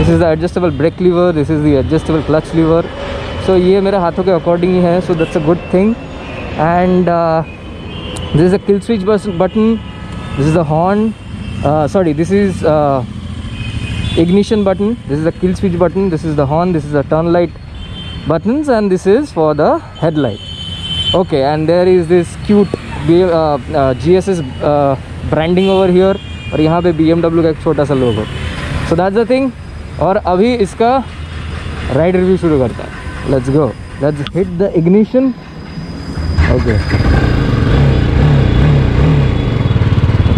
This is the adjustable brake lever, this is the adjustable clutch lever. So ये मेरे हाथों के according ही है, so that's a good thing. And this is a kill switch button, this is the horn, sorry, this is ignition button, this is the kill switch button, this is the horn, this is the turn light buttons, and this is for the headlight. Okay, and there is this cute GSS branding over here, और यहाँ पे BMW का एक छोटा सा लोगो. So that's the thing. और अभी इसका राइड रिव्यू शुरू करता है. Let's go, let's hit the ignition. Okay,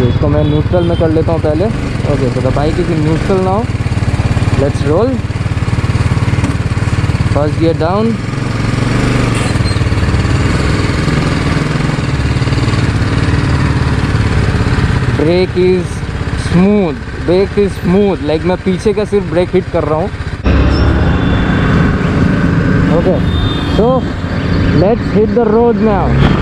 इसको मैं न्यूट्रल में कर लेता हूँ पहले. ओके, तो the bike is in neutral now. Let's roll. First gear down. Brake is smooth, like मैं पीछे का सिर्फ ब्रेक हिट कर रहा हूँ. Okay, so let's hit the road now.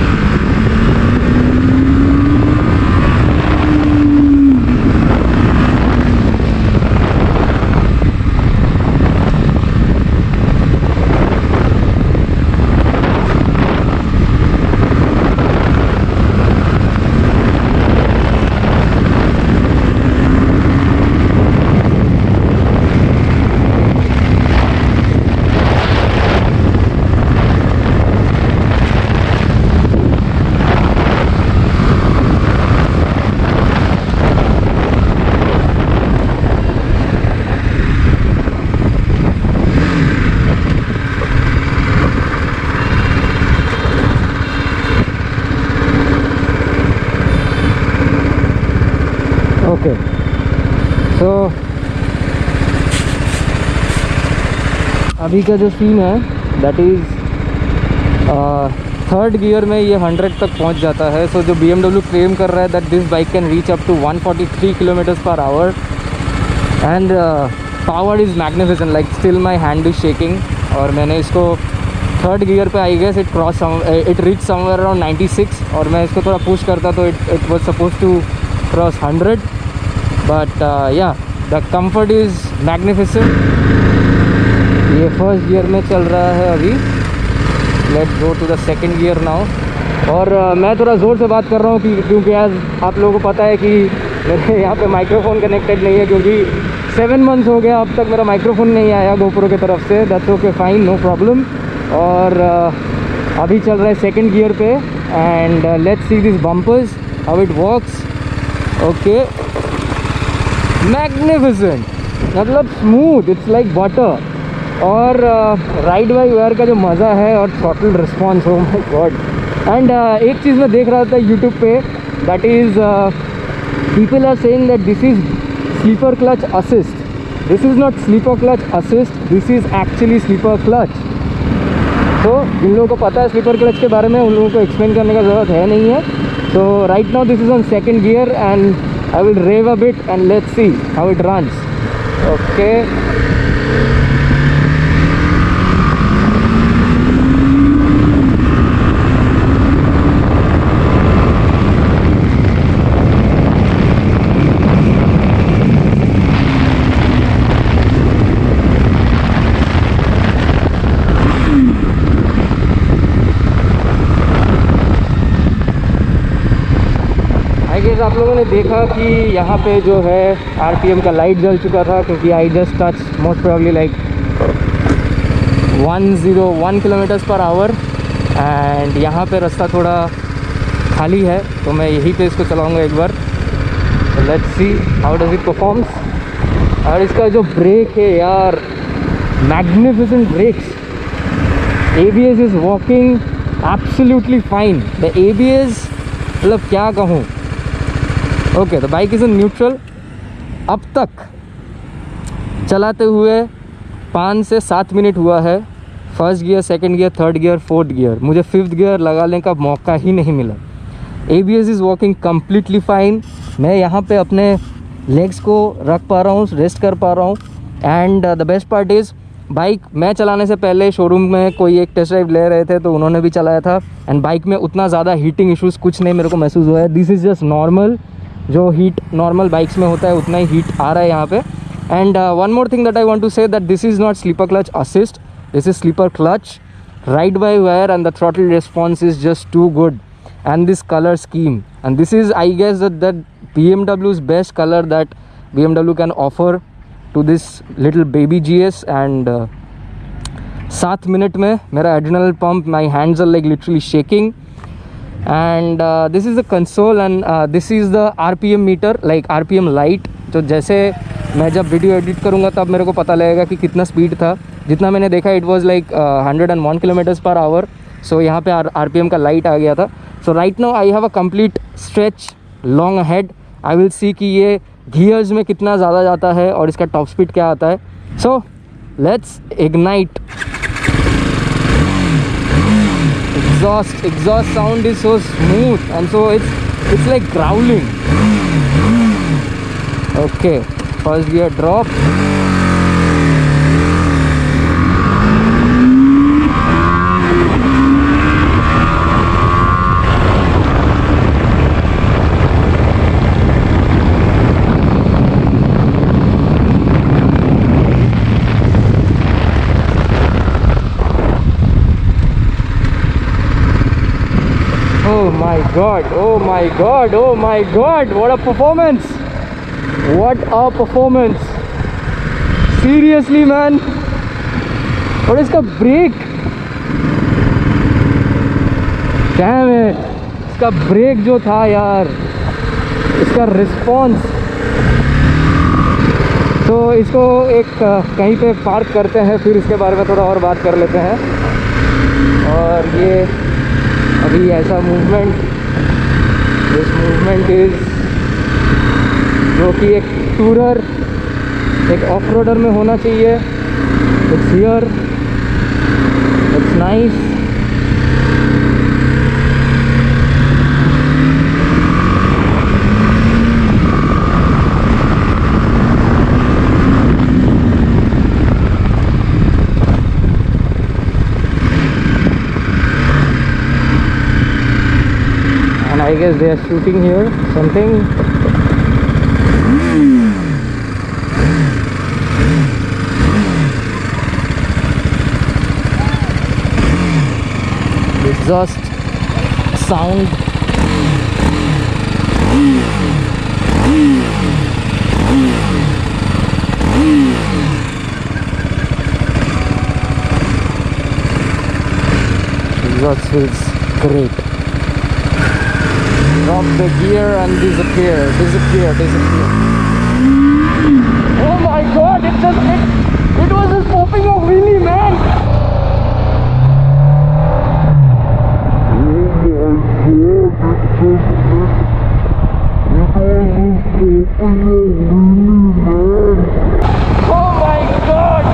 Okay, तो अभी का जो सीन है दैट इज़ थर्ड गियर में ये 100 तक पहुंच जाता है. सो जो BMW क्लेम कर रहा है that this bike can reach up to 143 km/h and power is magnificent, like still my hand is shaking. और मैंने इसको थर्ड गियर पे I guess it reach somewhere around 96, और मैं इसको थोड़ा पुश करता तो it was suppose to cross 100. But yeah the comfort is magnificent. ये फर्स्ट गियर में चल रहा है अभी. Let's go to the second gear now. और मैं थोड़ा ज़ोर से बात कर रहा हूँ क्योंकि आज आप लोगों को पता है कि मेरे यहाँ पे माइक्रोफोन कनेक्टेड नहीं है, क्योंकि 7 months हो गया अब तक मेरा माइक्रोफोन नहीं आया GoPro की तरफ से. That's okay, fine, no problem. और अभी चल रहा है सेकंड गियर पे. And let's see this bumpers how it works. Okay, magnificent, मतलब स्मूथ, इट्स लाइक बटर. और राइड बाई वायर का जो मज़ा है और throttle response, oh my god. And एक चीज़ मैं देख रहा था यूट्यूब पे, that is people are saying that this is slipper clutch assist. This is not sleeper clutch assist, this is actually slipper clutch. तो जिन लोगों को पता है स्लीपर क्लच के बारे में, उन लोगों को एक्सप्लेन करने का ज़रूरत है नहीं है. So right now this is on second gear and I will rev a bit and let's see how it runs. Okay. आप लोगों ने देखा कि यहाँ पे जो है RPM का लाइट जल चुका था, क्योंकि I just touch most probably like 101 km/h and यहाँ पे रास्ता थोड़ा खाली है, तो मैं यहीं पे इसको चलाऊँगा एक बार. Let's see how does it performs. और इसका जो ब्रेक है यार, magnificent brakes. ABS is working absolutely fine. The ABS मतलब क्या कहूँ. Okay, the bike is in neutral. अब तक चलाते हुए 5 से 7 मिनट हुआ है. First gear, second gear, third gear, fourth gear, मुझे फिफ्थ गियर लगाने का मौका ही नहीं मिला. ABS is working completely fine. मैं यहाँ पे अपने लेग्स को रख पा रहा हूँ, रेस्ट कर पा रहा हूँ. And the best part is, bike मैं चलाने से पहले शोरूम में कोई एक टेस्ट ड्राइव ले रहे थे, तो उन्होंने भी चलाया था. एंड बाइक में उतना ज़्यादा हीटिंग इश्यूज़ कुछ नहीं मेरे को महसूस हुआ है. दिस इज़ जस्ट नॉर्मल, जो हीट नॉर्मल बाइक्स में होता है उतना ही हीट आ रहा है यहाँ पे. And one more thing that I want to say, that this is not slipper clutch assist, this is slipper clutch ride by wire, and the throttle response is just too good. And this color scheme, and this is I guess that BMW's best color that BMW can offer to this little baby GS. And 7 minute में मेरा adrenal pump, my hands are like literally shaking. And this is the console, and this is the RPM meter, like RPM light. तो जैसे मैं जब video edit करूँगा तब मेरे को पता लगेगा कि कितना स्पीड था. जितना मैंने देखा इट वाज लाइक 101 km/h. सो यहाँ पे RPM का लाइट आ गया था. So right now I have a complete stretch long ahead. I will see कि ये गियर्स में कितना ज़्यादा जाता है और इसका टॉप स्पीड क्या आता है. So let's ignite. exhaust sound is so smooth, and so it's like growling. Okay, first gear drop. Oh my god, oh my god, oh my god, what a performance! What a performance! Seriously man, और इसका break, damn it, इसका break जो था यार, इसका response. तो इसको एक कहीं पे पार्क करते हैं, फिर इसके बारे में थोड़ा और बात कर लेते हैं. और ये अभी ऐसा मूवमेंट, दिस मूवमेंट इज़, जो कि एक टूरर, एक ऑफ रोडर में होना चाहिए. It's here, it's nice. I guess they are shooting here something. Exhaust sound. Exhaust feels great. Drop the gear and disappear. Oh my god, it was just popping a wheelie, man. Oh my god,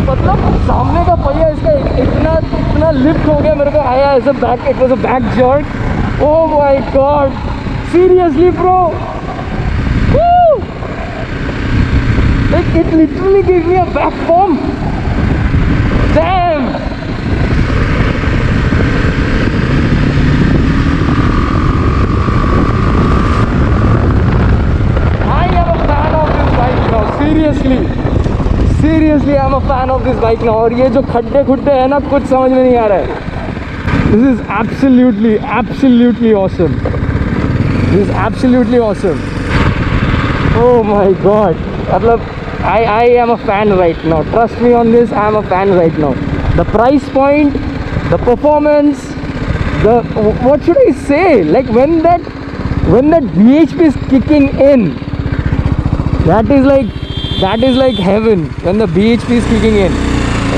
मतलब सामने का पहिया इसका इतना lift हो गया, मेरे को आया ऐसे back, it was a back jerk. Oh my god, seriously bro, woo, like it literally gave me a back bump. Damn. I am a fan of this bike now, seriously I am a fan of this bike now. और ये जो खड्डे हैं ना, कुछ समझ में नहीं आ रहा है. This is absolutely awesome. This is absolutely awesome. Oh my god. मतलब I am a fan right now. Trust me on this, I am a fan right now. The price point, the performance, the, what should I say? Like when that VHP is kicking in, that is like heaven. When the VHP is kicking in.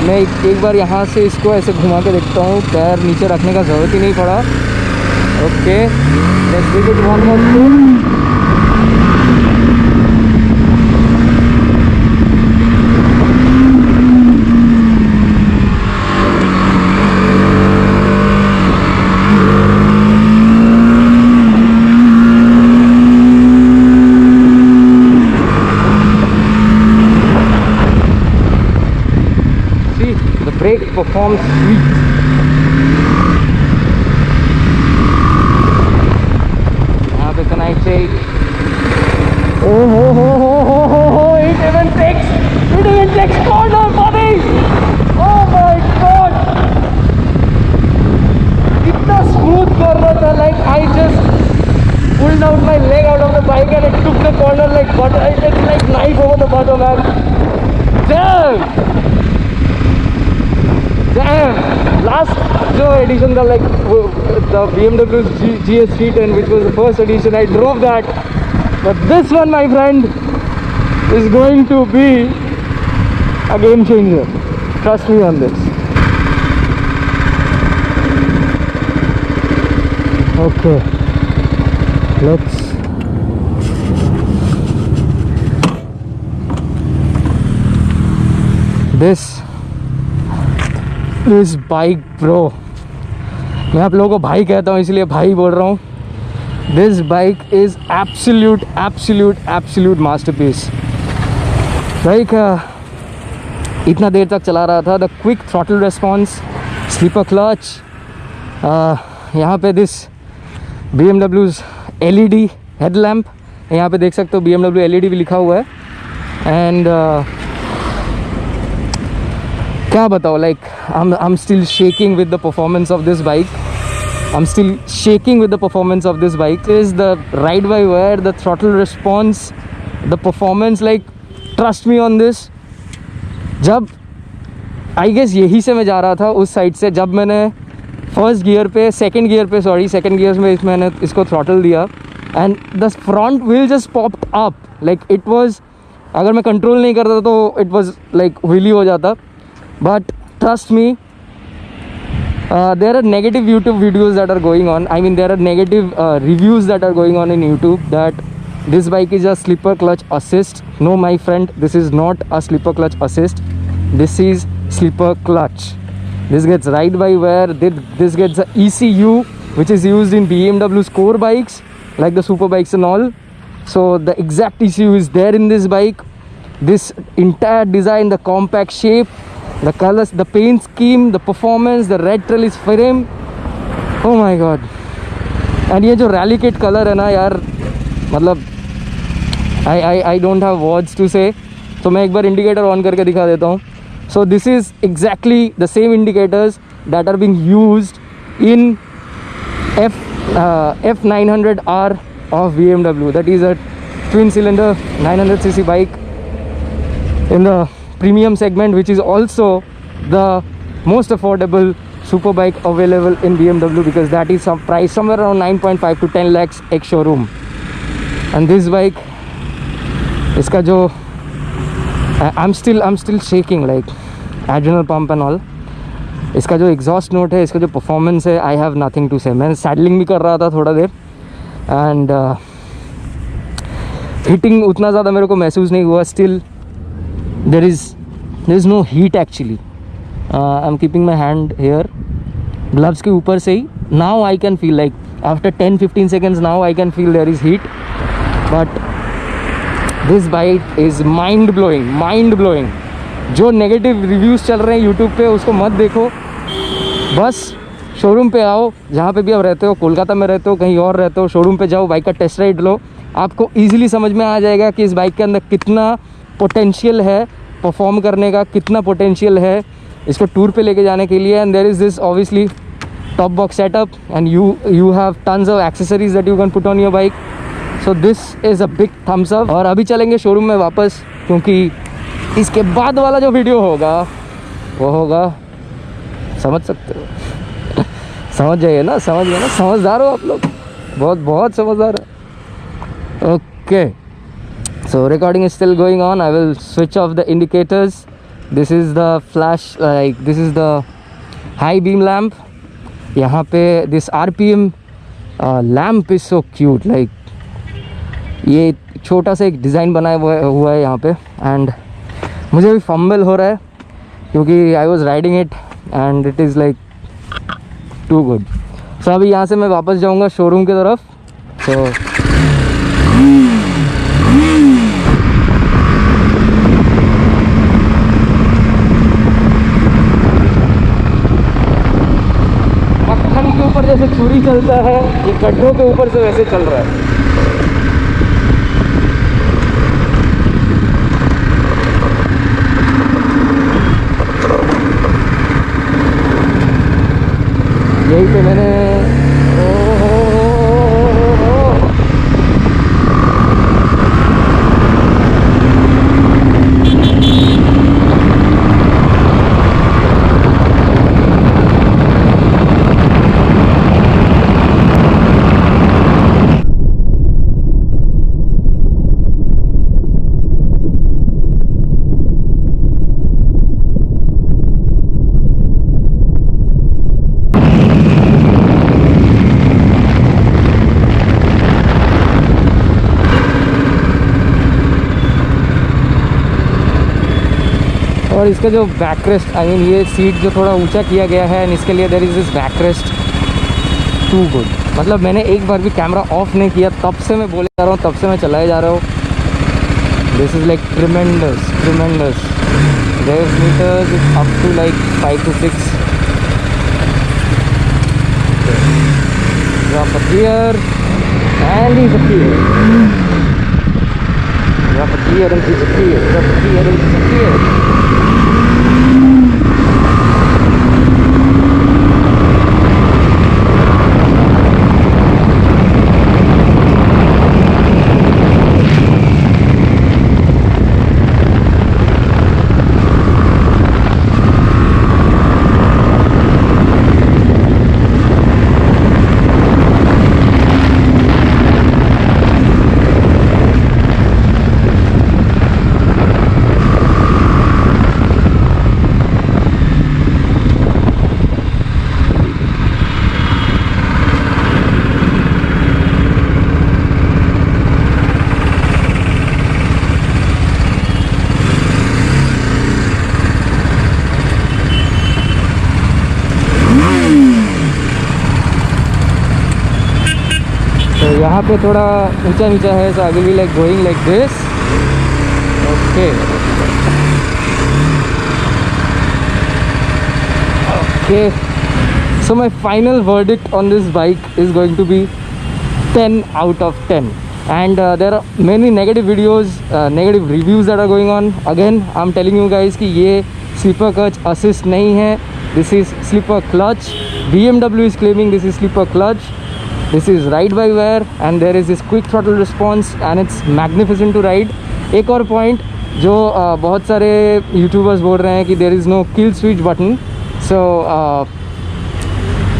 मैं एक बार यहाँ से इसको ऐसे घुमा के देखता हूँ. पैर नीचे रखने का ज़रूरत ही नहीं पड़ा. Okay, let's give it one more spin. Brake performs sweet. यहाँ पे can I take? Oh, knife over the bottom, man. Damn. Last जो edition था, like the BMW GS 310, which was the first edition, I drove that. But this one, my friend, is going to be a game changer. Trust me on this. Okay, let's this bike, bro. मैं आप लोगों को भाई कहता हूँ इसलिए भाई बोल रहा हूँ. This bike is absolute masterpiece. Like इतना देर तक चला रहा था. The quick throttle response, slipper clutch. यहाँ पे this BMW's LED headlamp. यहाँ पे देख सकते हो BMW LED भी लिखा हुआ है. And क्या बताओ, like I'm still shaking with the performance of this bike. I'm still shaking with the performance of this bike. This is the ride by wire, the throttle response, the performance. Like trust me on this. जब I guess यही से मैं जा रहा था उस side से, जब मैंने सेकंड गियर में मैंने इसको throttle दिया and the front wheel just popped up. Like it was, अगर मैं कंट्रोल नहीं करता तो it was like व्हीली हो जाता. But trust me, there are negative YouTube videos that are going on. I mean, there are negative reviews that are going on in YouTube that this bike is a slipper clutch assist. No, my friend, this is not a slipper clutch assist. This is slipper clutch. This gets ride by wire. This gets the ECU, which is used in BMW's core bikes, like the super bikes and all. So the exact ECU is there in this bike. This entire design, the compact shape, the colors, the paint scheme, the performance, the red trellis frame. Oh my god. And ये जो rally kit color है ना यार, मतलब I don't have words to say. तो मैं एक बार indicator on करके दिखा देता हूँ. So this is exactly the same indicators that are being used in F900R of BMW. That is a twin cylinder 900cc bike in the premium segment, which is also the most affordable super bike available in BMW, because that is some price somewhere around 9.5 to 10 lakhs ex showroom. And this bike, iska jo I'm still shaking, like adrenal pump and all. इसका जो exhaust note है, इसका जो performance है, I have nothing to से. मैं saddling भी कर रहा था थोड़ा देर एंड हीटिंग उतना ज़्यादा मेरे को महसूस नहीं हुआ. Still there is no heat actually. I am keeping my hand here gloves के ऊपर से ही. Now I can feel like after 10-15 seconds now I can feel there is heat. But this bike is mind blowing. जो negative reviews चल रहे हैं YouTube पे उसको मत देखो. बस शोरूम पे आओ, जहाँ पे भी आप रहते हो, कोलकाता में रहते हो, कहीं और रहते हो, शोरूम पे जाओ, बाइक का टेस्ट राइड लो. आपको इजीली समझ में आ जाएगा कि इस बाइक के अंदर कितना पोटेंशियल है परफॉर्म करने का, कितना पोटेंशियल है इसको टूर पे लेके जाने के लिए. And there is this obviously top box setup and you have tons of accessories that you can put on your bike. So this is a big thumbs up. और अभी चलेंगे शोरूम में वापस, क्योंकि इसके बाद वाला जो वीडियो होगा वो होगा, समझ सकते हो, समझ जाइए ना, समझदार हो आप लोग, बहुत समझदार है. Okay, so recording is still going on. I will switch off the indicators. This is the flash, like this is the high beam lamp. यहाँ पे this RPM lamp is so cute. Like ये छोटा सा एक design बनाया हुआ है यहाँ पे. एंड मुझे भी फंबल हो रहा है क्योंकि I was riding it and it is like too good. So अभी यहाँ से मैं वापस जाऊँगा शोरूम की तरफ. सो मक्खन के ऊपर जैसे छुरी चलता है, ये गड्ढों के ऊपर से वैसे चल रहा है. यही पे मैंने और इसका जो बैकरेस्ट, आई मीन ये सीट जो थोड़ा ऊंचा किया गया है एंड इसके लिए there is this backrest too good. मतलब मैंने एक बार भी कैमरा ऑफ नहीं किया, तब से मैं बोले जा रहा हूँ, तब से मैं चलाए जा रहा हूँ। This is like tremendous tremendous. Rev meters is up to like 5 to 6। Drop a gear and he's a gear. Drop a gear and he's a gear. Drop a gear and he's a gear. यहाँ पे थोड़ा ऊंचा नीचा है, so I will be like going like this. Okay okay, so my final verdict on this bike is going to be 10 out of 10, and there are many negative videos, negative reviews that are going on. Again I'm telling you guys कि ये slipper clutch assist नहीं है, this is slipper clutch. BMW is claiming this is slipper clutch. This is ride by wire and there is this quick throttle response and it's magnificent to ride. एक और point जो बहुत सारे YouTubers बोल रहे हैं कि there is no kill switch button. So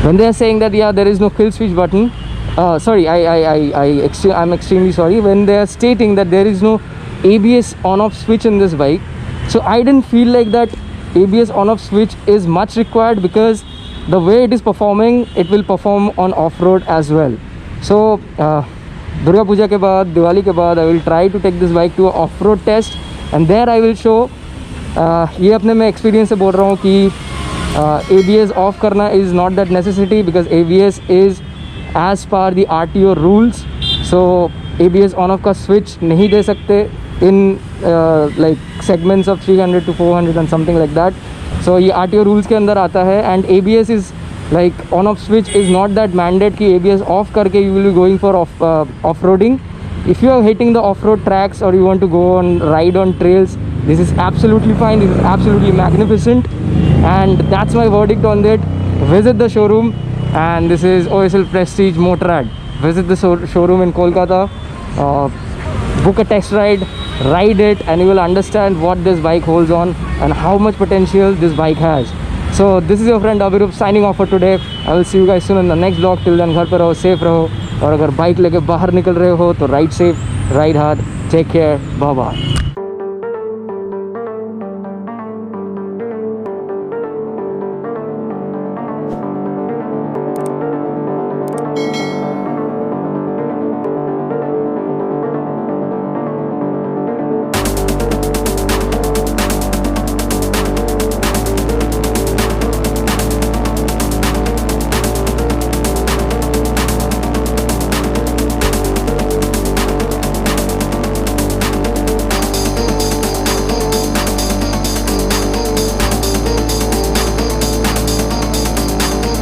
when they are saying that yeah there is no kill switch button, sorry, I'm extremely sorry, when they are stating that there is no ABS on off switch in this bike, so I didn't feel like that ABS on off switch is much required, because the way it is performing, it will perform on off-road as well. So Durga Puja के बाद, दिवाली के बाद, I will try to take this bike to a off-road test and there I will show, ये अपने मैं experience से बोल रहा हूँ कि ABS off करना is not that necessity, because ABS is as per the RTO rules. So ABS on off का switch नहीं दे सकते in like segments of 300 to 400 and something like that. So ये RTO rules के अंदर आता है and ABS is like on off switch is not that mandate कि ABS off करके you will be going for off-roading. If you are hitting the off-road tracks or you want to go on ride on trails, this is absolutely fine, this is absolutely magnificent, and that's my verdict on that. Visit the showroom, and this is OSL Prestige Motorrad. Visit the showroom in Kolkata, book a test ride it, and you will understand what this bike holds on and how much potential this bike has. So this is your friend Abhirup signing off for today. I will see you guys soon in the next vlog. Till then, घर पे रहो, safe रहो, और अगर bike लेके बाहर निकल रहे हो तो ride safe, ride hard, take care, bye bye.